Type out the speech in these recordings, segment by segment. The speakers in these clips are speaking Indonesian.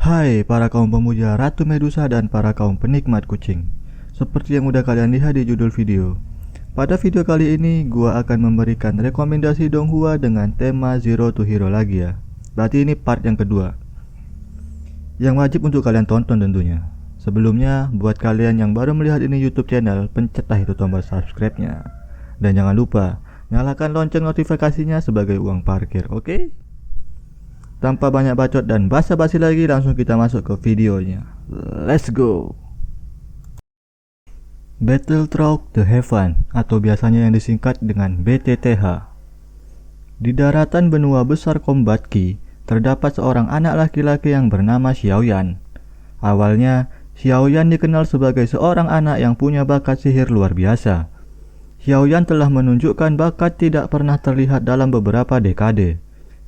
Hai para kaum pemuja Ratu Medusa dan para kaum penikmat kucing. Seperti yang udah kalian lihat di judul video, pada video kali ini gua akan memberikan rekomendasi Donghua dengan tema Zero to Hero lagi ya. Berarti ini part yang kedua, yang wajib untuk kalian tonton tentunya. Sebelumnya, buat kalian yang baru melihat ini YouTube channel, pencetlah itu tombol subscribe-nya. Dan jangan lupa nyalakan lonceng notifikasinya sebagai uang parkir, oke? Tanpa banyak bacot dan basa-basi lagi, langsung kita masuk ke videonya. Let's go. Battletraught the Heaven, atau biasanya yang disingkat dengan BTTH. Di daratan benua besar Kombatki, terdapat seorang anak laki-laki yang bernama Xiaoyan. Awalnya, Xiaoyan dikenal sebagai seorang anak yang punya bakat sihir luar biasa. Xiaoyan telah menunjukkan bakat tidak pernah terlihat dalam beberapa dekade,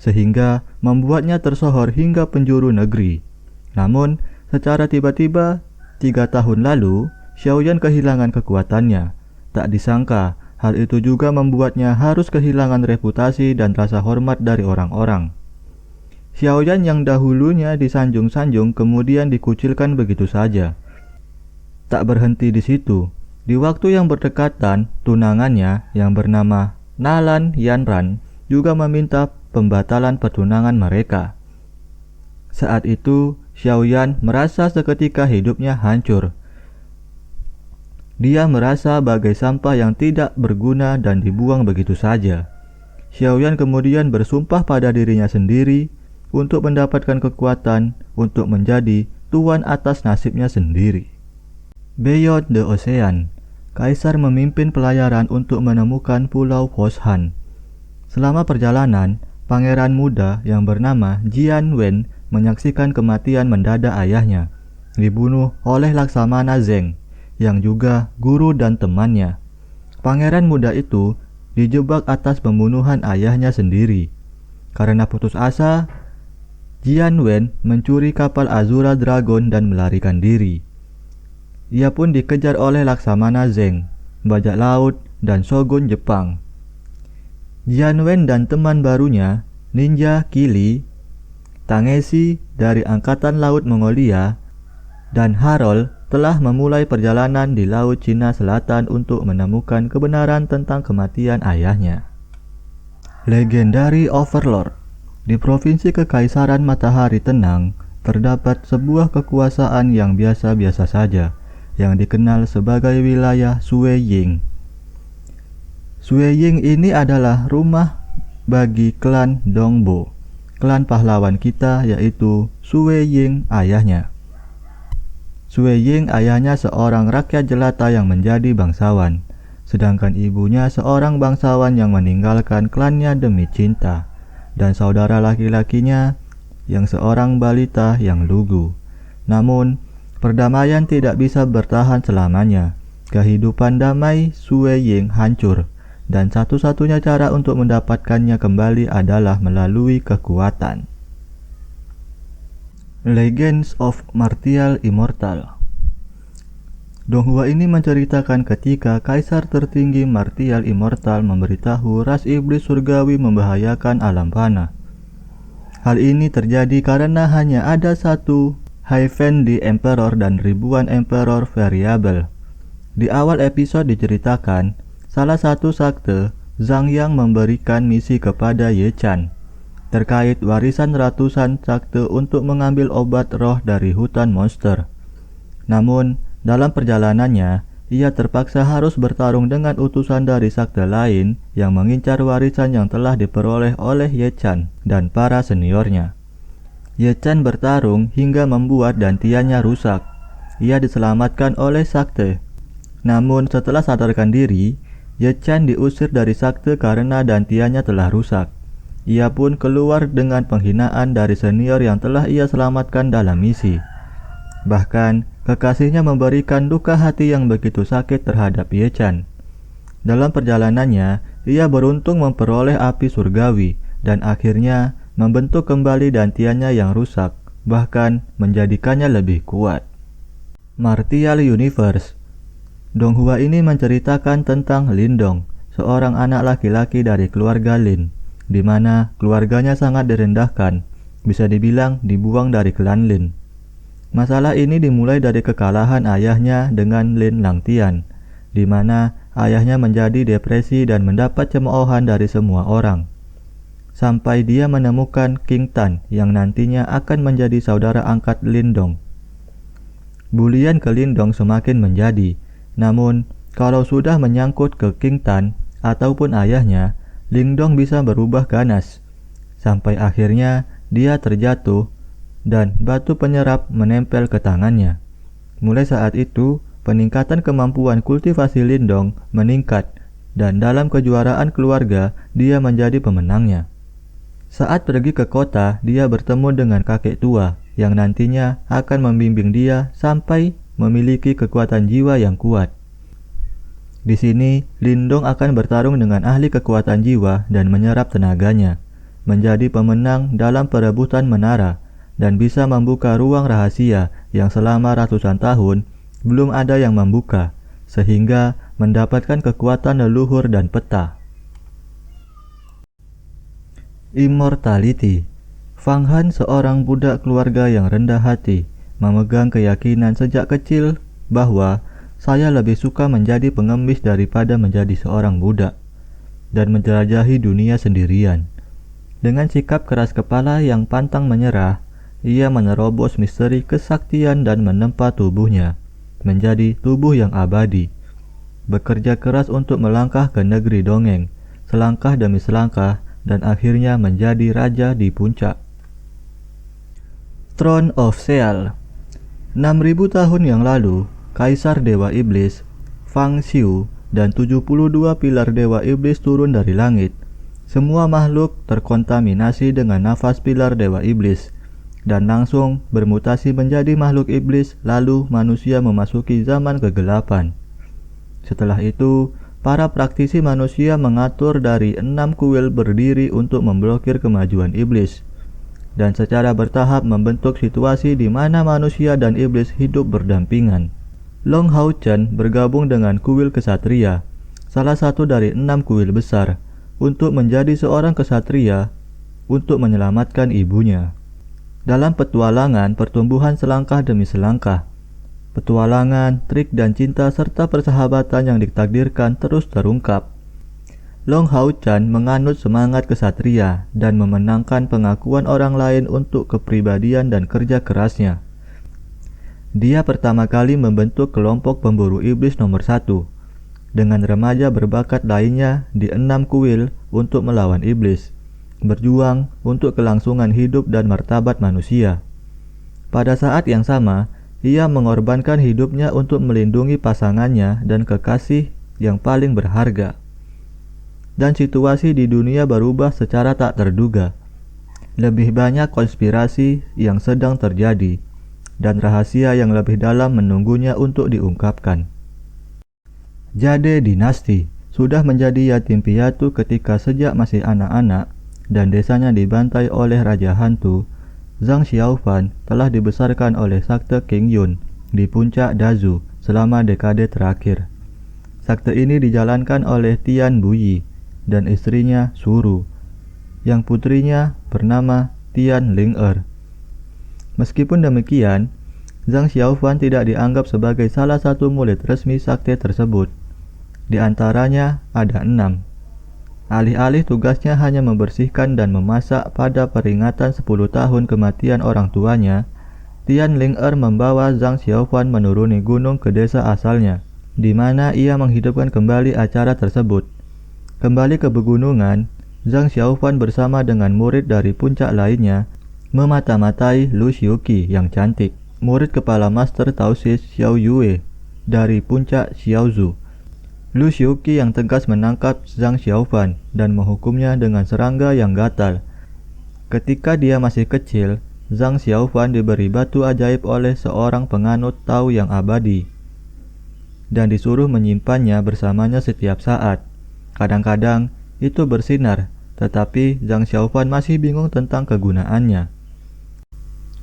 sehingga membuatnya tersohor hingga penjuru negeri. Namun, secara tiba-tiba, 3 tahun lalu, Xiaoyan kehilangan kekuatannya. Tak disangka, hal itu juga membuatnya harus kehilangan reputasi dan rasa hormat dari orang-orang. Xiaoyan yang dahulunya disanjung-sanjung kemudian dikucilkan begitu saja. Tak berhenti di situ. Di waktu yang berdekatan, tunangannya yang bernama Nalan Yanran juga meminta pembatalan pertunangan mereka. Saat itu, Xiaoyan merasa seketika hidupnya hancur. Dia merasa bagai sampah yang tidak berguna dan dibuang begitu saja. Xiaoyan kemudian bersumpah pada dirinya sendiri untuk mendapatkan kekuatan untuk menjadi tuan atas nasibnya sendiri. Beyond the Ocean, Kaisar memimpin pelayaran untuk menemukan Pulau Foshan. Selama perjalanan, pangeran muda yang bernama Jian Wen menyaksikan kematian mendadak ayahnya, dibunuh oleh Laksamana Zeng, yang juga guru dan temannya. Pangeran muda itu dijebak atas pembunuhan ayahnya sendiri. Karena putus asa, Jian Wen mencuri kapal Azura Dragon dan melarikan diri. Ia pun dikejar oleh Laksamana Zeng, bajak laut, dan shogun Jepang. Jian Wen dan teman barunya, Ninja Kili, Takeshi dari Angkatan Laut Mongolia, dan Harold telah memulai perjalanan di Laut Cina Selatan untuk menemukan kebenaran tentang kematian ayahnya. Legendary Overlord. Di Provinsi Kekaisaran Matahari Tenang, terdapat sebuah kekuasaan yang biasa-biasa saja, yang dikenal sebagai wilayah Suiying. Suiying ini adalah rumah bagi klan Dongbo, klan pahlawan kita, yaitu Suiying ayahnya. Suiying ayahnya seorang rakyat jelata yang menjadi bangsawan, sedangkan ibunya seorang bangsawan yang meninggalkan klannya demi cinta, dan saudara laki-lakinya yang seorang balita yang lugu. Namun, perdamaian tidak bisa bertahan selamanya. Kehidupan damai Suiying hancur, dan satu-satunya cara untuk mendapatkannya kembali adalah melalui kekuatan. Legends of Martial Immortal. Donghua ini menceritakan ketika Kaisar tertinggi Martial Immortal memberitahu ras iblis surgawi membahayakan alam fana. Hal ini terjadi karena hanya ada satu Heavenly Emperor dan ribuan Emperor variabel. Di awal episode diceritakan, salah satu sakte, Zhang Yang, memberikan misi kepada Ye Chan terkait warisan ratusan sakte untuk mengambil obat roh dari hutan monster. Namun, dalam perjalanannya, ia terpaksa harus bertarung dengan utusan dari sakte lain yang mengincar warisan yang telah diperoleh oleh Ye Chan dan para seniornya. Ye Chan bertarung hingga membuat dantiannya rusak. Ia diselamatkan oleh sakte. Namun setelah sadarkan diri, Ye Chan diusir dari sakte karena dantiannya telah rusak. Ia pun keluar dengan penghinaan dari senior yang telah ia selamatkan dalam misi. Bahkan, kekasihnya memberikan duka hati yang begitu sakit terhadap Ye Chan. Dalam perjalanannya, ia beruntung memperoleh api surgawi dan akhirnya membentuk kembali dantiannya yang rusak, bahkan menjadikannya lebih kuat. Martial Universe. Donghua ini menceritakan tentang Lindong, seorang anak laki-laki dari keluarga Lin, di mana keluarganya sangat direndahkan, bisa dibilang dibuang dari klan Lin. Masalah ini dimulai dari kekalahan ayahnya dengan Lin Langtian, di mana ayahnya menjadi depresi dan mendapat cemoohan dari semua orang. Sampai dia menemukan King Tan yang nantinya akan menjadi saudara angkat Lindong. Bulian ke Lindong semakin menjadi, namun kalau sudah menyangkut ke King Tan ataupun ayahnya, Lindong bisa berubah ganas. Sampai akhirnya dia terjatuh dan batu penyerap menempel ke tangannya. Mulai saat itu, peningkatan kemampuan kultivasi Lindong meningkat dan dalam kejuaraan keluarga dia menjadi pemenangnya. Saat pergi ke kota, dia bertemu dengan kakek tua yang nantinya akan membimbing dia sampai memiliki kekuatan jiwa yang kuat. Di sini, Lindong akan bertarung dengan ahli kekuatan jiwa dan menyerap tenaganya, menjadi pemenang dalam perebutan menara, dan bisa membuka ruang rahasia yang selama ratusan tahun belum ada yang membuka, sehingga mendapatkan kekuatan leluhur dan peta. Immortality. Fang Han, seorang budak keluarga yang rendah hati, memegang keyakinan sejak kecil bahwa saya lebih suka menjadi pengemis daripada menjadi seorang budak dan menjelajahi dunia sendirian. Dengan sikap keras kepala yang pantang menyerah, ia menerobos misteri kesaktian dan menempa tubuhnya menjadi tubuh yang abadi. Bekerja keras untuk melangkah ke negeri dongeng, selangkah demi selangkah, dan akhirnya menjadi raja di puncak. Throne of Seal. 6.000 tahun yang lalu, Kaisar Dewa Iblis, Fang Xiu, dan 72 pilar Dewa Iblis turun dari langit. Semua makhluk terkontaminasi dengan nafas pilar Dewa Iblis dan langsung bermutasi menjadi makhluk iblis, lalu manusia memasuki zaman kegelapan. Setelah itu, para praktisi manusia mengatur dari 6 kuil berdiri untuk memblokir kemajuan iblis, dan secara bertahap membentuk situasi di mana manusia dan iblis hidup berdampingan. Long Hao Chen bergabung dengan kuil kesatria, salah satu dari 6 kuil besar, untuk menjadi seorang kesatria untuk menyelamatkan ibunya. Dalam petualangan pertumbuhan selangkah demi selangkah, petualangan, trik dan cinta serta persahabatan yang ditakdirkan terus terungkap. Long Hao Chen menganut semangat kesatria dan memenangkan pengakuan orang lain untuk kepribadian dan kerja kerasnya. Dia pertama kali membentuk kelompok pemburu iblis nomor 1 dengan remaja berbakat lainnya di 6 kuil untuk melawan iblis, berjuang untuk kelangsungan hidup dan martabat manusia. Pada saat yang sama, ia mengorbankan hidupnya untuk melindungi pasangannya dan kekasih yang paling berharga. Dan situasi di dunia berubah secara tak terduga. Lebih banyak konspirasi yang sedang terjadi, dan rahasia yang lebih dalam menunggunya untuk diungkapkan. Jade Dinasti sudah menjadi yatim piatu ketika sejak masih anak-anak, dan desanya dibantai oleh Raja Hantu. Zhang Xiaofan telah dibesarkan oleh Sakte King Yun di puncak Dazu selama dekade terakhir. Sakte ini dijalankan oleh Tian Buyi dan istrinya Suru, yang putrinya bernama Tian Ling'er. Meskipun demikian, Zhang Xiaofan tidak dianggap sebagai salah satu murid resmi sakte tersebut. Di antaranya ada 6. Alih-alih tugasnya hanya membersihkan dan memasak pada peringatan 10 tahun kematian orang tuanya, Tian Ling'er membawa Zhang Xiaofan menuruni gunung ke desa asalnya, di mana ia menghidupkan kembali acara tersebut. Kembali ke pegunungan, Zhang Xiaofan bersama dengan murid dari puncak lainnya memata-matai Lu Xiuqi yang cantik, murid kepala master Taosis Xiao Yue dari puncak Xiaozu. Lu Xiuqi yang tegas menangkap Zhang Xiaofan dan menghukumnya dengan serangga yang gatal. Ketika dia masih kecil, Zhang Xiaofan diberi batu ajaib oleh seorang penganut Tao yang abadi dan disuruh menyimpannya bersamanya setiap saat. Kadang-kadang itu bersinar, tetapi Zhang Xiaofan masih bingung tentang kegunaannya.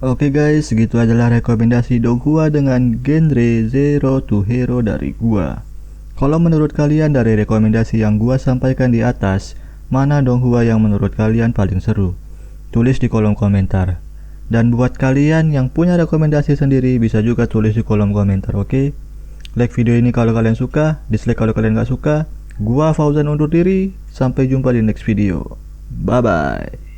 Oke guys, segitu adalah rekomendasi Donghua dengan genre Zero to Hero dari gua. Kalau menurut kalian dari rekomendasi yang gua sampaikan di atas, mana Donghua yang menurut kalian paling seru? Tulis di kolom komentar. Dan buat kalian yang punya rekomendasi sendiri bisa juga tulis di kolom komentar, oke? Like video ini kalau kalian suka, dislike kalau kalian gak suka. Gua Fauzan undur diri, sampai jumpa di next video. Bye bye.